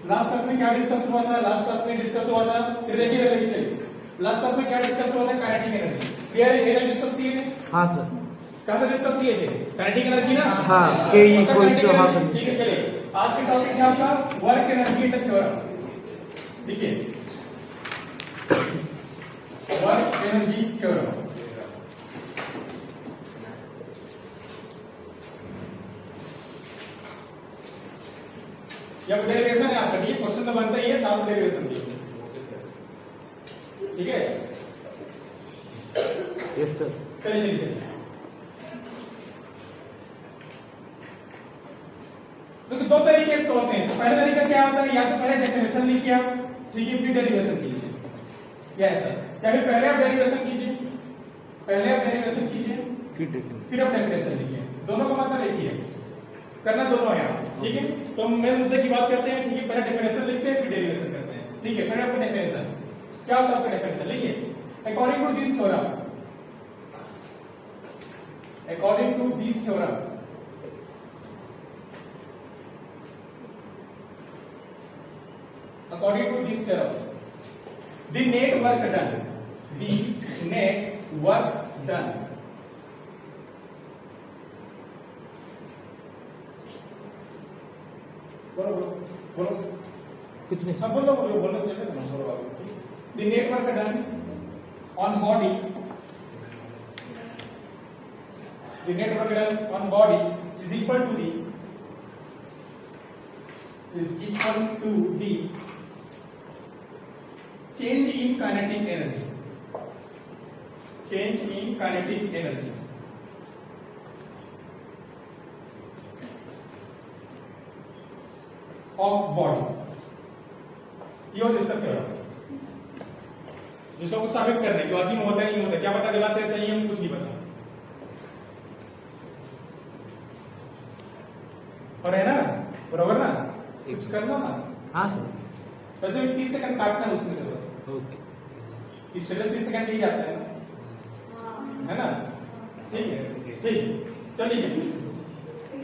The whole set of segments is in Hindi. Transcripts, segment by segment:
लास्ट क्लास में क्या डिस्कस हुआ था? लास्ट क्लास में डिस्कस हुआ था, फिर देखिए लास्ट क्लास में क्या डिस्कस हुआ था? Kinetic energy. क्लियर है? ये डिस्कस किए थे? हाँ सर। कहां से डिस्कस किए थे? काइनेटिक एनर्जी ना? हाँ, K इक्वल्स टू हाफ। ठीक है, चलिए आज का टॉपिक क्या था? Work energy in the theorem. देखिए वर्क एनर्जी थ्योरम। यह डेरिवेशन है आपका, ये क्वेश्चन तो बनता ही है, साथ डेरिवेशन की। ठीक है? Yes sir. चलिए क्योंकि दो तरीके से होते हैं। तो पहला तरीका क्या होता है? या तो पहले डेफिनेशन लिखिए आप, ठीक है, फिर डेरिवेशन कीजिए, या ऐसा, या फिर पहले आप डेरिवेशन कीजिए, फिर आप डेफिनेशन लिखिए। दोनों का मतलब एक ही है, करना दोनों है आप। ठीक है, तो हम मेन मुद्दे की बात करते हैं। ठीक है, पहले डेफिनेशन लिखते हैं, फिर डेरिवेशन करते हैं। ठीक है, फिर आपका डेफिनेशन क्या होता है? आपका डेफिनेशन लिखिए, according to this theorem, according to this theorem, according to this theorem, the net work done, the net work done बोलो कुछ नहीं। सब बोलो चलेगा ना, बोलो बाबू। the net work done on body, the net work done on body is equal to the change in kinetic energy, change in kinetic energy of body। ये होता है इसका थ्योरम, जिसको कुछ साबित करने के बाद होता है नहीं होता, क्या पता गलत है सही है, कुछ नहीं पता। और है ना, बराबर ना, कुछ करना ना। हाँ सर। वैसे 30 सेकंड काटना है उसमें से बस। ओके, इस 30 सेकंड ही जाता है ना, है ना? ठीक है, ठीक, चलिए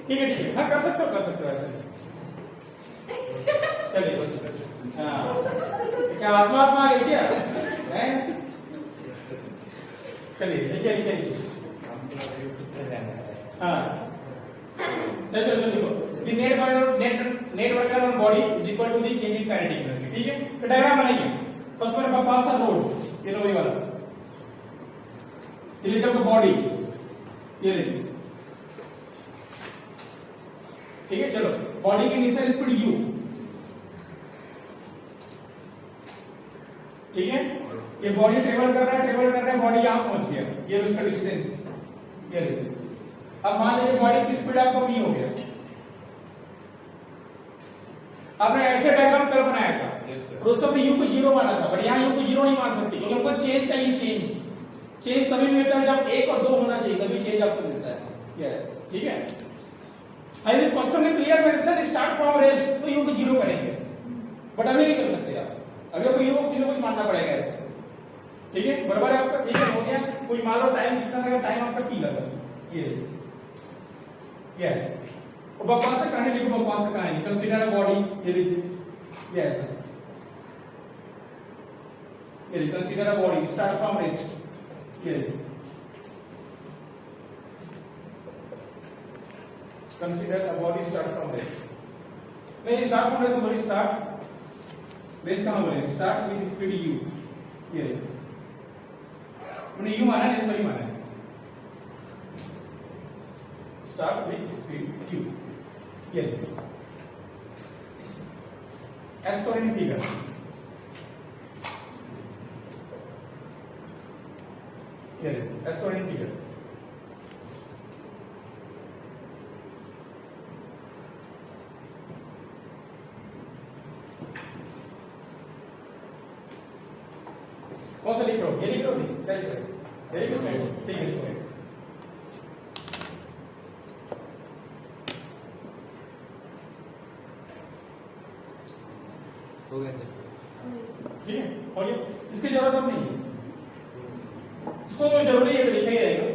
ठीक है, हाँ कर सकते हो ऐसे। चलिए हाँ, क्या आत्मा आ गई क्या? चलिए लिखिए हाँ, चलो देखो, the net work done on body is equal to the change in kinetic energy। ठीक है, तो डायग्राम बनाइए। फर्स्ट मेरे पास है रोड, ये लो ये वाला, ये लिखा बॉडी, ये लिखिए। ठीक है, चलो बॉडी की इनिशियल स्पीड u, ठीक है, ये बॉडी ट्रेवल कर रहा है, बॉडी यहां पहुंच गया, ये उसका डिस्टेंस, ये लिखिए। अब मान लीजिए बॉडी की स्पीड आपको v हो गया। आपने ऐसे डायग्राम कल बनाया था, दोस्तों पे u को 0 माना था, बट यहाँ u को 0 नहीं मान सकते, क्योंकि हमको चेंज चाहिए। चेंज तभी मिलता है जब 1 और 2 होना चाहिए, तभी चेंज आपको मिलता है। यस, ठीक है। यदि क्वेश्चन में clear mention start from rest, तो u को 0 करेंगे, बट अभी नहीं कर सकते आप, अभी आपको u को कुछ मानना पड़ेगा ऐसे। ठीक है, बराबर है आपका? ठीक है, हो गया। कुछ मान लो टाइम कितना लगा, टाइम आपका t लगा, ये यस। बकवास से कहानी लिखो, बकवास से कहानी, कंसीडर अ बॉडी, ये लिखिए, यस, ये consider a body start from rest, ये consider a body start from rest. नहीं, start from rest body start rest कहां बोले? स्टार्ट विद स्पीड u, ये मैंने u माना है, सॉरी माना है, स्टार्ट विद स्पीड u, ये एस और इन फिगर, ये एस और इन फिगर। कौन सा लिख रहे हो? ये लिख रहे हो? नहीं, क्या लिख रहे हो? वेरी गुड, ठीक है। हो गया सर। ठीक है, और ये इसकी जरूरत अब नहीं है, इसको तो जरूरी है, तो लिखा ही रहेगा।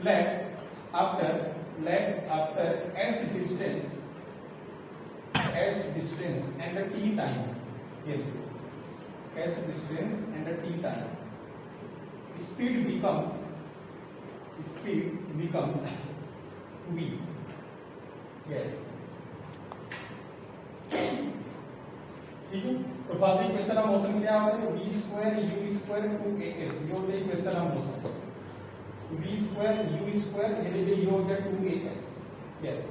let after s distance and the t time, here s distance and the t time, speed becomes v. Yes, ठीक है। तो बात इक्वेशन ऑफ मोशन क्या होता है, v square u square 2as, ये होता है equation of motion. v square u square ये लीजिए, ये हो गया 2as। यस,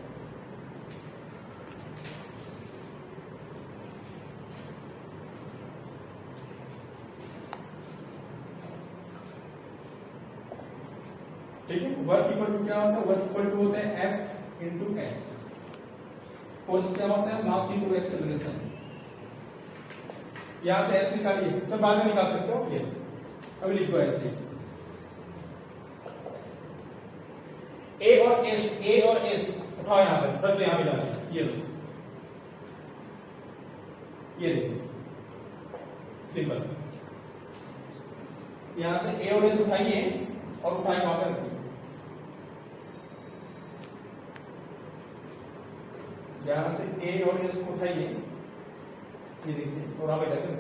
ठीक है। वर्क इक्वल टू क्या होता है, वर्क इक्वल टू होता है F इंटू एस। फोर्स क्या होता है, मास इंटू एक्सेलरेशन। यहां से एस निकालिए, तो बाद में निकाल सकते हो, ये अभी लिखो ऐसे ए और एस उठाओ, यहां पर रख दो, यहां पे डालो, ये देखो सिंपल। यहां से ए और एस उठाइए और उठाए वहां पर रखिए। यहां से ए और एस को उठाइए, ये देखिए, और वहां पे रखिए।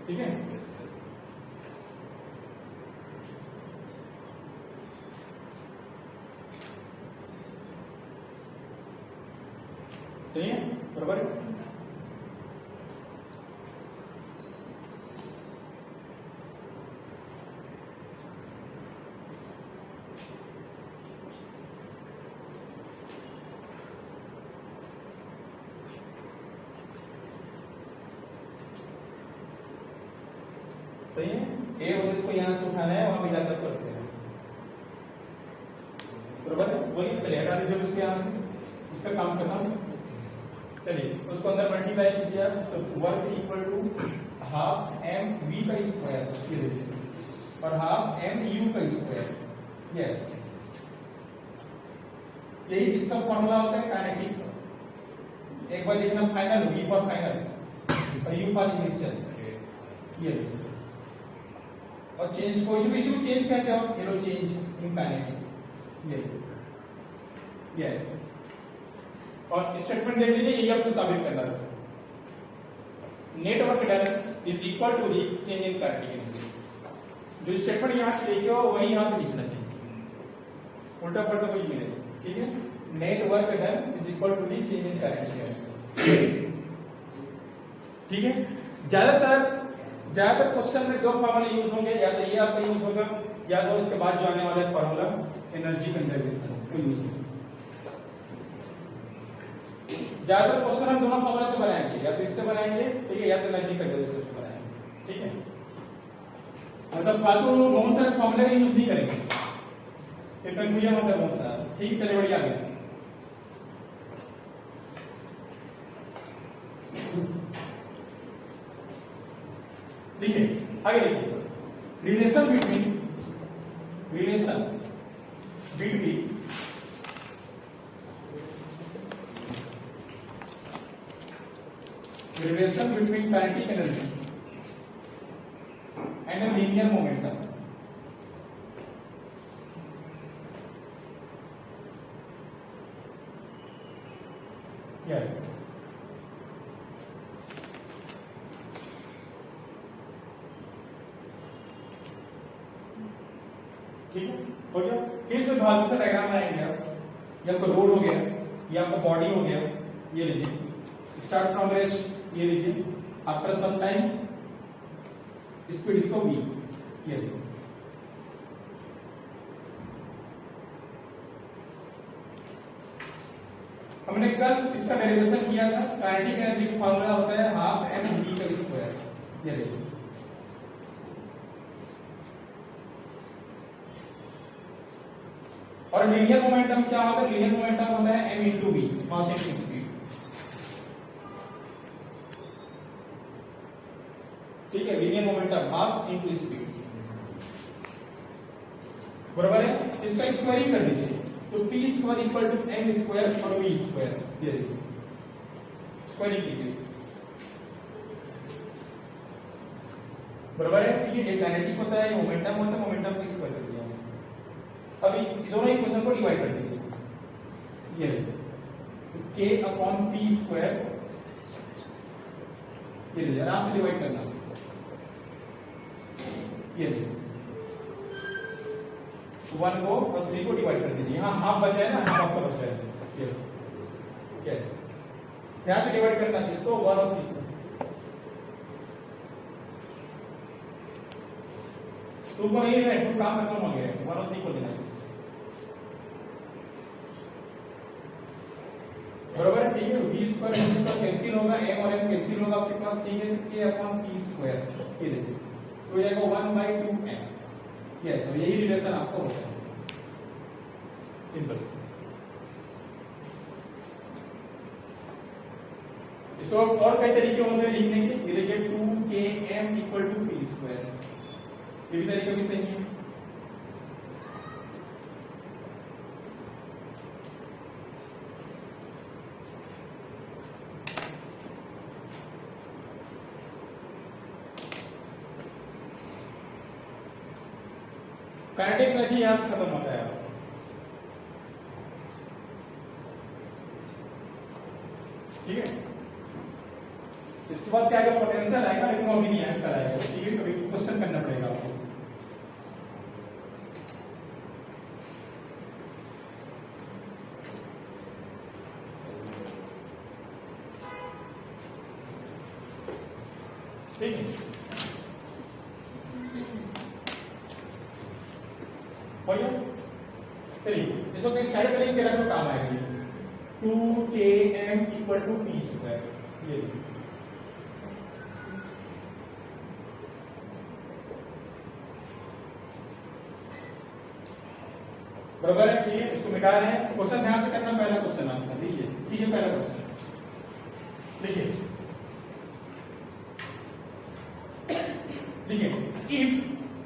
ठीक है, सही है, बराबर है। सही है, ए और इसको यहां से उठाना है, वहां पे जाकर करते हैं, बराबर है। वही पहले हटा दीजिए उसके यहां से, इसका काम खत्म। चलिए उसको अंदर मल्टीप्लाई कीजिए आप, तो work equal to half m v का स्क्वायर, ये देखिए, और हाफ एम यू का स्क्वायर। यस, यही इसका फॉर्मूला होता है काइनेटिक। एक बार देखना, फाइनल वी फॉर फाइनल और यू फॉर इनिशियल, ये और चेंज, कोई भी इशू चेंज करते हो, ये लो चेंज इन काइनेटिक, ये यस। और स्टेटमेंट दे दीजिए, यही आपको साबित करना है। Net work done is equal to the change in kinetic energy. जो स्टेटमेंट यहां से लिखे हो वही यहां पे लिखना चाहिए, उल्टा पलटा कुछ भी नहीं, ठीक है। Net work done is equal to the change in kinetic energy, ठीक है। ज्यादातर क्वेश्चन में दो फॉर्मूले यूज होंगे, या तो ये आपका यूज होगा, या तो इसके बाद जो आने वाला फॉर्मूला एनर्जी कंजर्वेशन को यूज होगा। ज्यादातर क्वेश्चन हम दोनों फॉर्मूला से बनाएंगे, या तो इससे बनाएंगे, ठीक है, या तो एनर्जी कंजर्वेशन से बनाएंगे, ठीक है। मतलब फालतू बहुत सारे फॉर्मूले का यूज नहीं करेंगे, फिर कंफ्यूजन होता है बहुत सारा, ठीक है। चलिए बढ़िया, आगे ठीक है, आगे देखिए। Relation between kinetic energy and a linear momentum. Yes. ठीक है, हो गया। फिर से भाषा से डायग्राम बनाएंगे आप। ये आपका रोड हो गया, ये आपका बॉडी हो गया, ये लीजिए, स्टार्ट फ्रॉम रेस्ट, ये लीजिए, आफ्टर सम टाइम स्पीड इसको v, ये लीजिए। हमने कल इसका डेरिवेशन किया था, काइनेटिक एनर्जी का फार्मूला होता है हाफ एम वी का स्क्वायर, ये लीजिए। और लीनियर मोमेंटम क्या होता है, लीनियर मोमेंटम होता है m into v, mass into speed, ठीक है। Linear momentum mass into speed, बराबर है। इसका स्क्वायरिंग कर दीजिए, तो p square equal to m square और v स्क्वायर, ये देखिए, स्क्वायरिंग कीजिए, बराबर है। ठीक है, ये काइनेटिक होता है, मोमेंटम होता है, मोमेंटम की स्क्वायर कर दिया, अभी दोनों इक्वेशन को डिवाइड कर दीजिए, ये k अपॉन p स्क्वायर, ये लीजिए आराम से डिवाइड करना, ये लीजिए 1 को और 3 को डिवाइड कर दीजिए, यहाँ हाफ बचा है ना, हाफ का बचा है, ये यस ध्यान से डिवाइड करना जिसको 1 और 3 तुमको नहीं लेना है, तुम काम खत्म हो गया है, 1 और 3 को लेना है, बराबर है, ठीक है। v स्क्वायर कैंसिल होगा, m और m कैंसिल होगा आपके पास, ठीक है, k अपॉन p स्क्वायर, ये देखिए तो हो जाएगा 1/2m, यस और यही रिलेशन आपको होता है, सिंपल। इसको और कई तरीके होते हैं लिखने के, ये देखिए 2km equal to p square, ये भी तरीका भी सही है। काइनेटिक एनर्जी यहां से खत्म होता है, ठीक है। इसके बाद क्या आएगा, पोटेंशियल आएगा, लेकिन वो अभी नहीं आएगा, कराएगा, ठीक है, कभी क्वेश्चन करना पड़ेगा आपको। ठीक है, चलिए इसको कहीं साइड पर लिख के रखो, काम आएगी 2km equal to p square, ये बराबर है, ठीक है। इसको मिटा रहे हैं, क्वेश्चन ध्यान से करना, पहला क्वेश्चन आपका लीजिए, ठीक है, पहला क्वेश्चन देखिए, देखिए if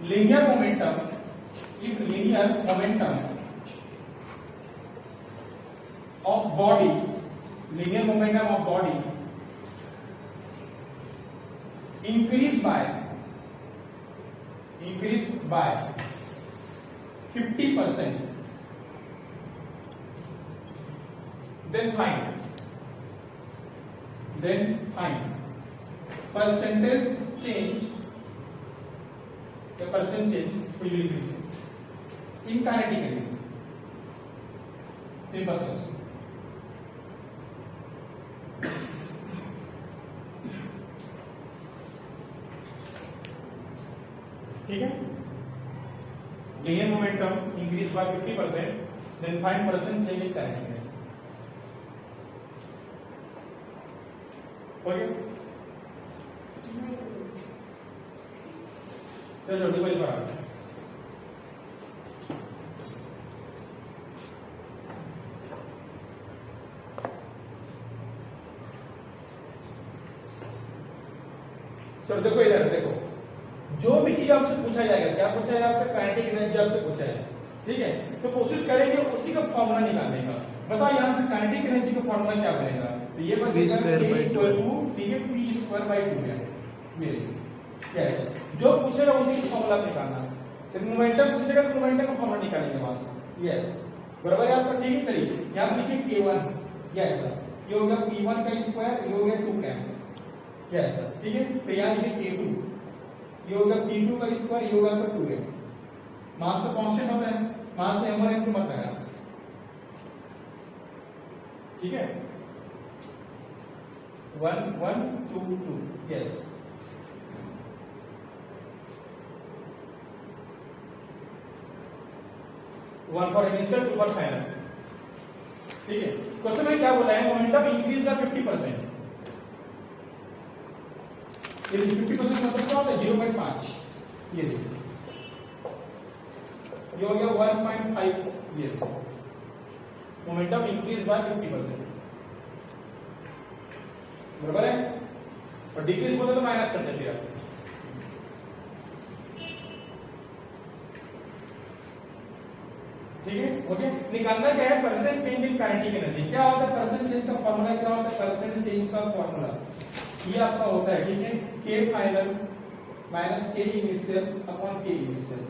linear momentum of body, linear momentum of body increase by 50%, then find percentage change, the percentage will increase in kinetic energy, simple steps। ठीक है, linear momentum increase by 50%, then find percent change in kinetic energy, हो गया। चलो डिवाइड पर आते हैं, चलो देखो इधर देखो, जो भी चीज आपसे पूछा जाएगा, क्या पूछा जाएगा आपसे, काइनेटिक एनर्जी आपसे पूछा है, ठीक है, तो कोशिश करेंगे उसी का फॉर्मूला निकालने का। बताओ यहाँ से काइनेटिक एनर्जी का फॉर्मूला क्या बनेगा, तो ये बनेगा k इक्वल टू, ठीक है, p स्क्वायर बाय 2 है मेरे, क्या है जो पूछेगा उसी का फॉर्मूला निकालना, तो मोमेंटम पूछेगा तो मोमेंटम का फॉर्मूला निकालेंगे वहां से, यस बराबर है आपका, ठीक है। चलिए यहाँ पर लिखिए k1, यस सर, ये हो गया p1 का स्क्वायर, ये हो गया 2m, यस सर, ठीक है। तो यहाँ लिखिए k2, ये होगा p2 का स्क्वायर, ये होगा 2m, मास तो कांस्टेंट होता है, मास से m और n को मत लगाना, ठीक है, 1 1 2 2, yes 1 for initial 2 for final, ठीक है। क्वेश्चन में क्या बोला है, मोमेंटम इंक्रीज बाय 50%, ये 50% मतलब क्या होता है, 0.5, ये देखिए ये हो गया 1.5, ये मोमेंटम इंक्रीज बाय 50%, बराबर है, और डिक्रीज बोले तो माइनस कर देते आप, ठीक है, ओके। निकालना क्या है, percent change in kinetic energy, क्या होता है परसेंट चेंज का फॉर्मूला, क्या होता है परसेंट चेंज का फॉर्मूला, ये आपका होता है, ठीक है, k final minus k initial upon k initial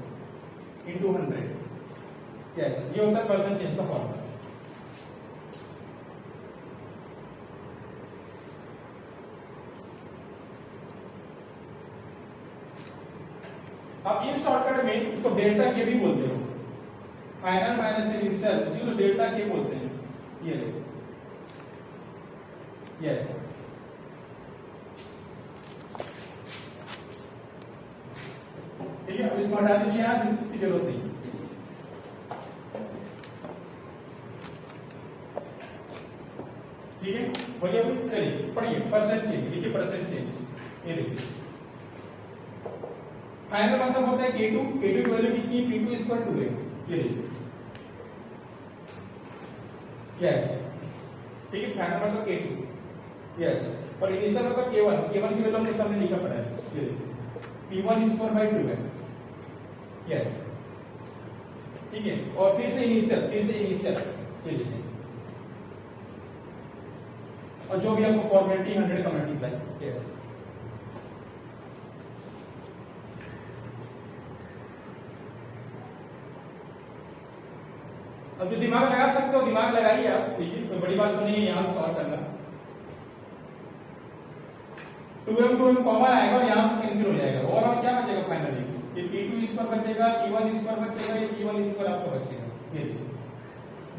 into 100, yes, ये होता है परसेंट चेंज का फॉर्मूला। अब इस शॉर्टकट में इसको डेल्टा के भी बोलते हो, फाइनल माइनस इनिशियल, इसी को डेल्टा के बोलते हैं। ये देखो, यस, ठीक है। अब इसको हटा दीजिए, यहां इसकी जरूरत नहीं। ठीक है, बोलिए अभी, चलिए पढ़िए परसेंट चेंज, देखिए परसेंट चेंज, ये देखिए फाइनल मतलब होता है K2, K2 की वैल्यू कितनी है, P2 इक्वल टू है, ये देखिए, यस, ठीक है, फाइनल मतलब K2, यस, और इनिशियल मतलब K1, K1 की वैल्यू हमने सामने लिखा पड़ा है, ये देखिए P1 स्क्वायर बाय 2 है, यस, ठीक है, और फिर से इनिशियल, ये लीजिए, और जो भी आपको फॉर्मेलिटी 100 का मल्टीप्लाई, यस, अब जो दिमाग लगा सकते हो दिमाग लगाइए आप, ठीक है, कोई बड़ी बात तो नहीं है यहां से सॉल्व करना। 2m 2m कॉमन आएगा और यहां से कैंसिल हो जाएगा, और अब क्या बचेगा फाइनली, ये P2 स्क्वायर बचेगा, P1 स्क्वायर बचेगा, ये P1 स्क्वायर आपका बचेगा, ये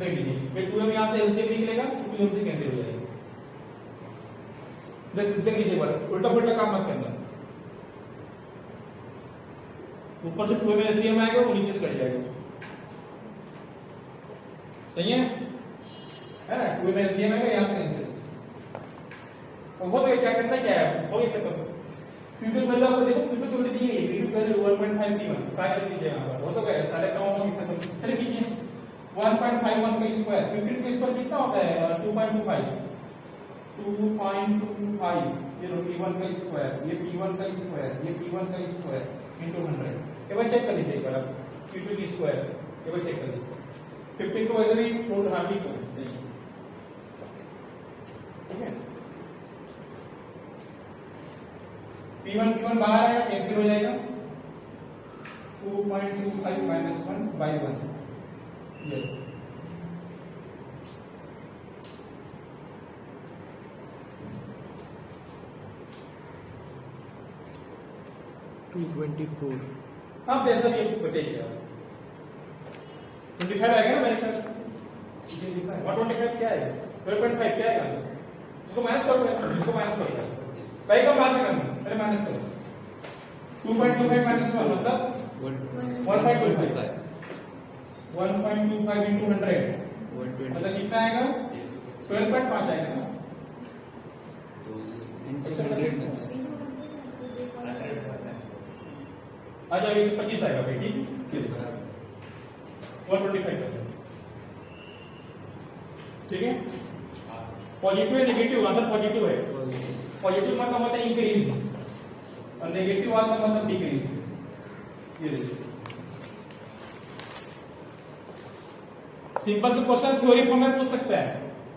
देख लीजिए, ये 2m यहां से एलसीएम निकलेगा, 2m से कैंसिल हो जाएगा। देख लीजिए बार उल्टा पुल्टा काम मत करना, ऊपर से 2m एलसीएम आएगा, वो नीचे से कट जाएगा, सही है ना, 2m एलसीएम आएगा, यहां से कैंसिल, वो तो क्या करना है, क्या है वो ये करता है P2 वैल्यू आपको देखो, P2 की वैल्यू दी है, P2 वैल्यू 1.531, क्या कर दीजिए यहां पर, वो तो क्या है 9.5 कितना कर, चलिए कीजिए 1.51 का स्क्वायर, 15 का स्क्वायर कितना होता है 2.25, ये लो P1 का स्क्वायर, ये P1 का स्क्वायर, ये P1 का स्क्वायर इनटू 100, एक बार चेक कर लीजिए एक बार आप P2 की स्क्वायर, एक बार चेक कर लीजिए 15 को वैसे भी नोट हां ठीक है, सही है, ठीक है, P1 बाहर आएगा, कैंसिल हो जाएगा, 2.25 माइनस 1 बाई 1, ये 224, आप जैसा भी बचेगा 25 आएगा ना मेरे ख्याल, 125 क्या है, 12.5 क्या है आंसर, इसको माइनस करो, इसको माइनस करो, कई का बात करना, पहले माइनस करो, 2.25 माइनस 1 मतलब 1.25 into 100 मतलब कितना आएगा, 12.5 आएगा ना, अच्छा 25 आएगा भाई, ठीक 125%, ठीक है, पॉजिटिव है नेगेटिव, आंसर पॉजिटिव है, पॉजिटिव मतलब होता है इंक्रीज और नेगेटिव आंसर मतलब डिक्रीज, ये देखिए सिंपल से क्वेश्चन थ्योरी फॉर्म में पूछ सकता है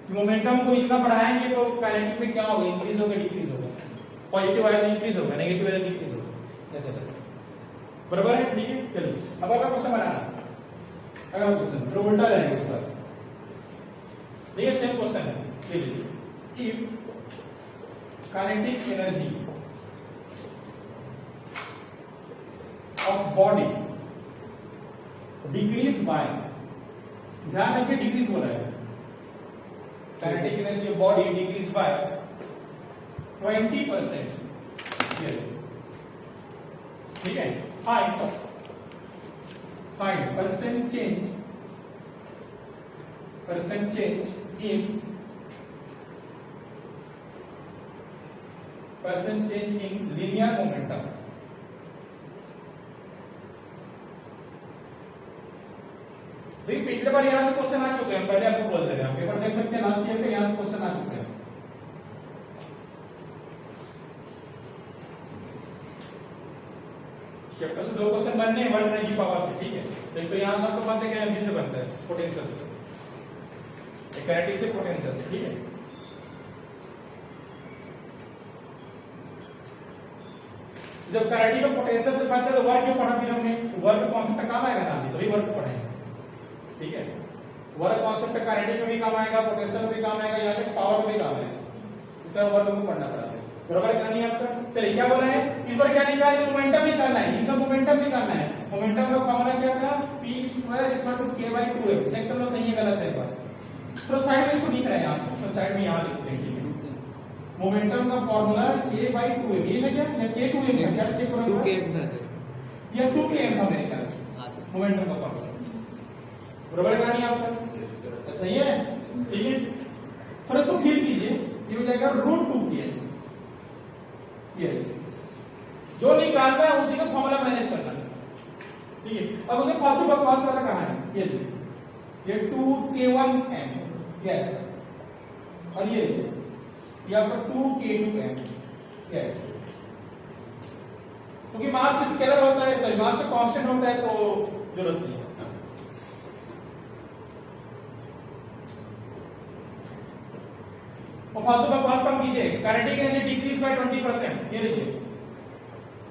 कि मोमेंटम को इतना बढ़ाएंगे तो काइनेटिक में क्या होगा, इंक्रीज होगा डिक्रीज होगा, पॉजिटिव आया तो इंक्रीज होगा, नेगेटिव आया तो डिक्रीज होगा, ऐसा है, बराबर है, ठीक है, चलिए अब अगला क्वेश्चन बनाना, अगला क्वेश्चन फिर उल्टा जाएंगे उस पर, देखिए सेम क्वेश्चन है, ये लीजिए, if kinetic energy of body decrease by, ध्यान रखिए डिक्रीज हो रहा है, kinetic energy of body decrease by 20%, ठीक है, find percent change in linear momentum, देखिए पिछले बार यहां से क्वेश्चन आ चुके हैं, पहले आपको बोल दे रहे हैं, पेपर देख सकते हैं लास्ट ईयर में यहां से क्वेश्चन आ चुके हैं, चैप्टर से 2 क्वेश्चन बनने हैं वर्क एनर्जी पावर से, ठीक है, एक तो यहां से आपको बनते हैं एनर्जी से बनता है, पोटेंशियल से, एक काइनेटिक से पोटेंशियल से, ठीक है, जब काइनेटिक का पोटेंशियल से बनता है तो वर्क क्यों पढ़ा फिर हमने, वर्क कॉन्सेप्ट काम आएगा ना, तभी वर्क पढ़ाएंगे, ठीक है, वर्क कांसेप्ट काइनेटिक में भी काम आएगा, पोटेंशियल में भी काम आएगा, यहाँ पे पावर में भी काम आएगा। इसका वर्क को पढ़ना पड़ता है, बराबर कहानी आपका। चलिए क्या बोला है इस बार, क्या निकालना है, मोमेंटम निकालना है, इसका मोमेंटम निकालना है। मोमेंटम का फॉर्मूला क्या था, p² = k/2m। चेक कर लो सही है गलत है एक बार, तो साइड में इसको लिख रहे हैं आप, तो साइड में यहां लिखते हैं, ठीक है। मोमेंटम का फॉर्मूला k/2m, ये है क्या, या k2m है क्या, चेक करो 2km था या 2km था मेरे ख्याल से मोमेंटम का फॉर्मूला, बराबर कहानी आपका सही है, ठीक है। फर्क को फील कीजिए, ये हो जाएगा √2km। ये जो निकालना है उसी का फॉर्मूला मैनेज करना है, ठीक है। अब उसे फालतू बकवास वाला कहां है, ये 2k1m, यस, और ये आपका 2k2m, यस। क्योंकि मास तो स्केलर होता है, सॉरी मास तो कांस्टेंट होता है, तो जरूरत नहीं है। और फालतू का पास कम कीजिए, काइनेटिक एनर्जी डिक्रीज बाय 20%, ये लीजिए,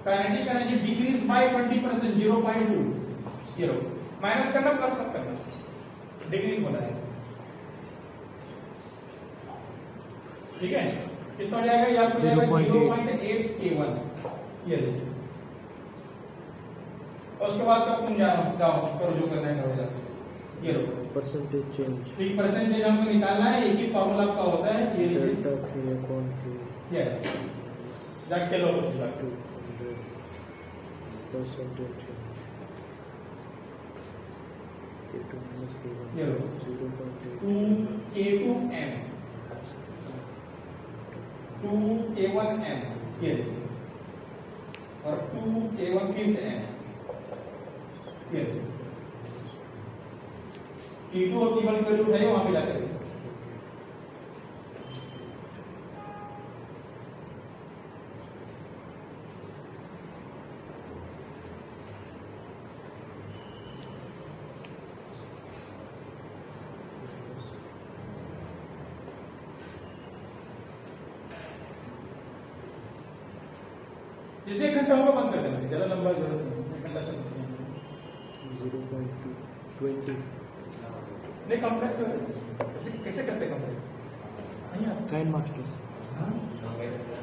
kinetic energy decrease by 20%, 0.2, minus करना प्लस कब करना, डिक्रीज होना है, ठीक है। इसका हो जाएगा या 0.8 k1, ये लीजिए। और उसके बाद कब तुम जाओ करो जो करना है करो, ये लो परसेंटेज चेंज, ठीक, परसेंटेज हमको निकालना है, एक ही फॉर्मूला आपका होता है, ये delta k upon k, yes, जाके खेलो बस जाके 200 percentage change, k2 minus k1 ये लो 0.8 2k2m 2k1m, ये लीजिए, और 2k1 फिर से m, ये लीजिए। T2 और T1 का जो है वहां पे जाकर जिसे 1 घंटा होगा बंद कर देना, ज्यादा लंबा जरूरत नहीं, 1 घंटा से 0.20 नहीं कंप्रेस कर, कैसे करते कंप्रेस, नहीं आता काइंड मास्टर्स, हां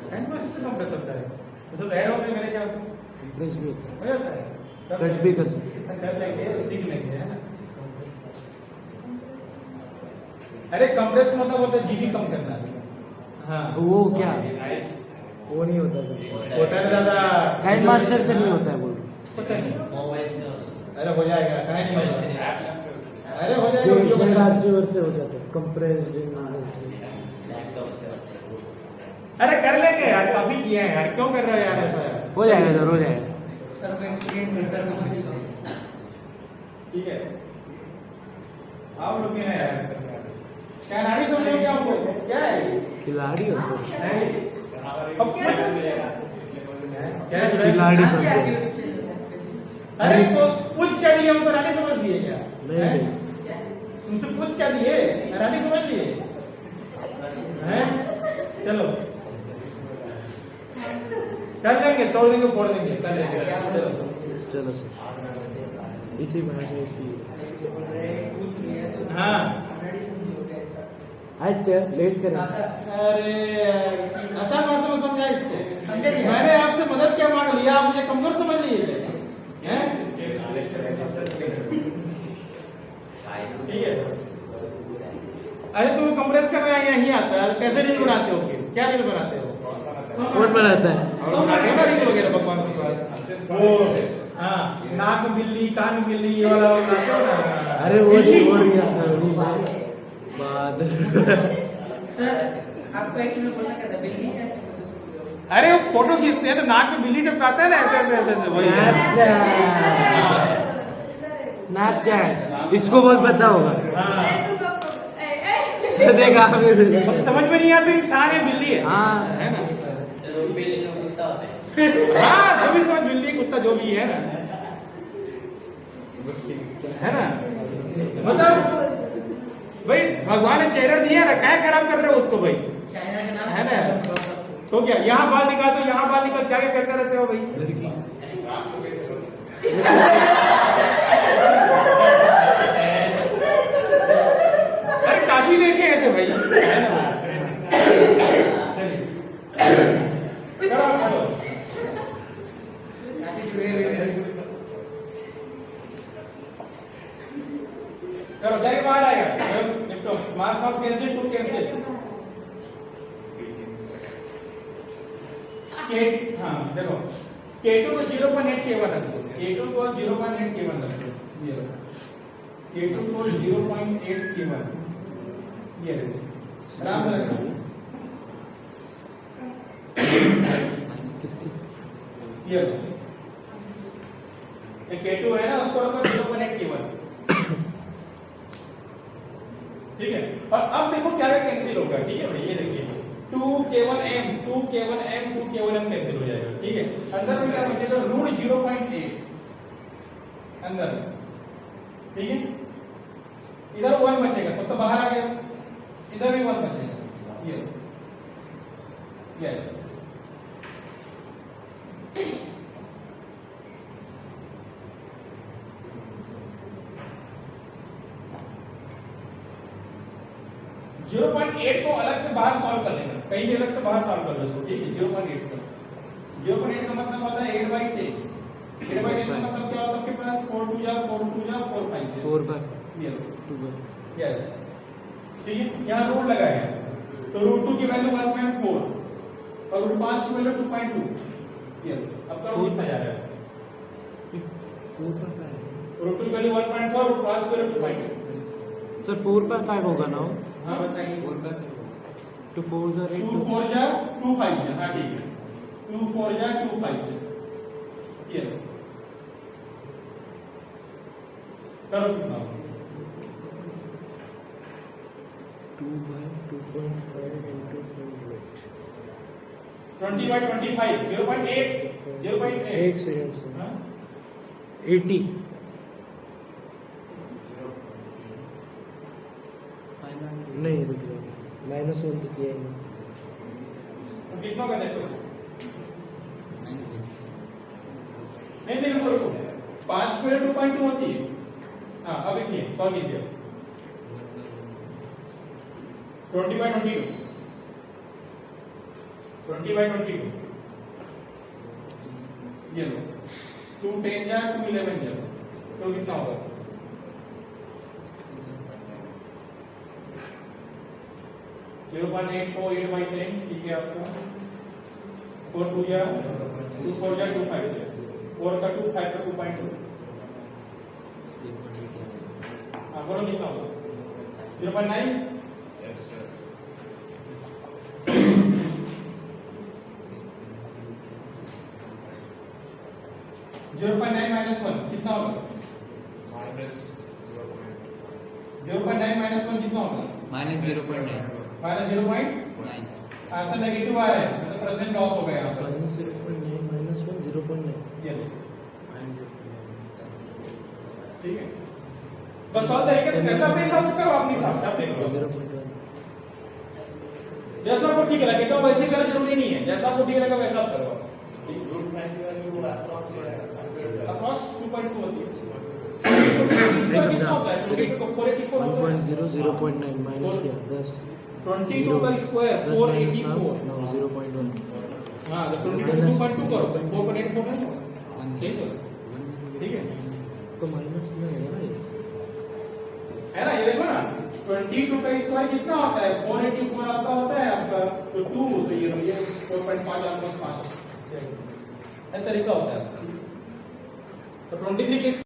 काइंड मास्टर से कंप्रेस होता है, तो ऐड होते मेरे ख्याल से कंप्रेस भी होता हो जाता है, है, कट भी कर सकते हैं, कर लेंगे, सीख लेंगे, है ना। अरे कंप्रेस का मतलब होता है जीबी कम करना, हाँ वो क्या वो नहीं होता होता है दादा, काइंड मास्टर से नहीं होता है, बोल पता नहीं, अरे हो जाएगा, कहीं नहीं होगा, अरे हो जो जाएगा, राज्य से हो जाता है कंप्रेस्ड, अरे कर लेंगे यार, काफी किया है यार, क्यों कर रहे हो यार ऐसा, हो जाएगा सर, हो जाएगा, ठीक है। आप लोग हैं यार, क्या नाड़ी समझो क्या हमको, क्या है खिलाड़ी हो सर, अब क्या खिलाड़ी समझो, अरे तो पूछ क्या दिए, हमको नाड़ी समझ दिए क्या, नहीं तुमसे पूछ क्या दिए, नाड़ी समझ लिए हैं, चलो कर लेंगे, तोड़ देंगे फोड़ देंगे, कर लेंगे, चलो सर, इसी बहाने की हाँ आज लेट करें, अरे आसान भाषा में समझा इसको, मैंने आपसे मदद क्या मांग लिया, आप मुझे कमजोर समझ लिए हैं, ठीक है। अरे तुम कंप्रेस कर रहे हैं, यही आता है, कैसे रील बनाते हो, फिर क्या रील बनाते हो, कौन बनाता है, और बनाते हो ना रील वगैरह बकवास, वो हाँ नाक में बिल्ली, कान में बिल्ली, ये वाला बनाते हो ना, अरे वो नहीं बाद सर आपको एक्चुअली बोलना क्या था, बिल्ली है, अरे वो फोटो खींचते हैं तो नाक में बिल्ली टपकाता है ना, ऐसे ऐसे ऐसे ऐसे, वही स्नैपचैट, इसको बहुत पता होगा, हाँ देखा अब समझ में नहीं आता, इंसान है बिल्ली है, हाँ है ना, बिल्ली का कुत्ता होता है, हाँ जो भी समझ, बिल्ली कुत्ता जो भी है ना, मतलब भाई भगवान ने चेहरा दिया ना, क्या खराब कर रहे हो उसको भाई, चाइना का नाम है ना, तो क्या यहाँ बाल निकाल, तो यहाँ बाल निकाल, क्या क्या करते रहते हो भाई, करो जाके बाहर आएगा, निपटो, मास मास कैंसिल, टू कैंसिल, के हाँ देखो K2 को 0.8 K1 रख दो, K2 को 0.8 K1 रख दो, ये रखो K2 को 0.8 K1, ये रखो आराम से रखना, ये रखो ये K2 है ना, उसको रखो 0.8 K1, ठीक है। और अब देखो क्या कैंसिल होगा, ठीक है भाई, ये देखिए 2K1M 2K1M 2K1M कैंसिल हो जाएगा, ठीक है। अंदर में क्या बचेगा, रूट 0.8 अंदर, ठीक है। इधर 1 बचेगा, सब तो बाहर आ गया, इधर भी 1 बचेगा, ये यस 0.8 को अलग से बाहर सॉल्व कर लेना, कहीं भी अलग से बाहर सॉल्व कर लो इसको, ठीक है। 0.8 को 0.8 का मतलब होता है 8/10, 8/10 का मतलब क्या होता है आपके पास 4 2 जा 4 2 जा 4 5 4 बाय ये 2 बाय, यस, ठीक है। यहाँ रूट लगाया तो रूट 2 की वैल्यू 1.4 और रूट 5 की वैल्यू 2.2, ये अब का रूट कितना जा रहा है, 4/5 रूट 2 की वैल्यू 1.4 रूट 5 की वैल्यू 2.2, सर 4/5 होगा ना वो, हाँ बताइए, 2 4 जा 8 2 4 जा 2 5 जा, हाँ ठीक है 2 4 जा 2 5 जा, ये करो कितना 2 बाय 2.5 into 20/25 0.8 एक सेकंड, हाँ 80 नहीं रुक जाओ, -1 तो किया ही नहीं, तो कितना का देखो, नहीं रुको 5 स्क्वायर 2.2 होती है, हाँ अब देखिए सॉल्व कीजिए 20/22 20/22 ये लो 2 10 जा 2 11 जा, तो कितना होगा 0.8 को 8/10, ठीक है आपका 4 2 जा 2 4 जा 2 5 जा 4 का 2 5 का 2.2, हाँ बोलो कितना होगा 0.9, यस सर 0.9 minus 1 कितना होगा, -0.9 0.9 -1 कितना होगा, -0.9 -0.9, आंसर नेगेटिव आ रहा है, मतलब परसेंट लॉस हो गया यहाँ पर, -0.9 -1 0.9, ये लो, ठीक है। बस सॉल्व तरीके से करना, अपने हिसाब से करो, अपने हिसाब से आप देख लो, 0.1 जैसा आपको ठीक लगे तो वैसे करना जरूरी नहीं है, जैसा आपको ठीक लगा वैसा आप करो, अप्रॉक्स 2.2 होती है, इसका कितना होता है 1.0 0.9 माइनस किया 10 22 का स्क्वायर 484, 0.1 हाँ तो 22 करो 4.84 है, सही तो ठीक है, तो माइनस में है ना ये, है ना, ये देखो ना 22 का स्क्वायर कितना होता है 484 आपका होता है आपका, तो 2 से ये 4.5 ऑलमोस्ट 5 ये तरीका होता है, तो 23 के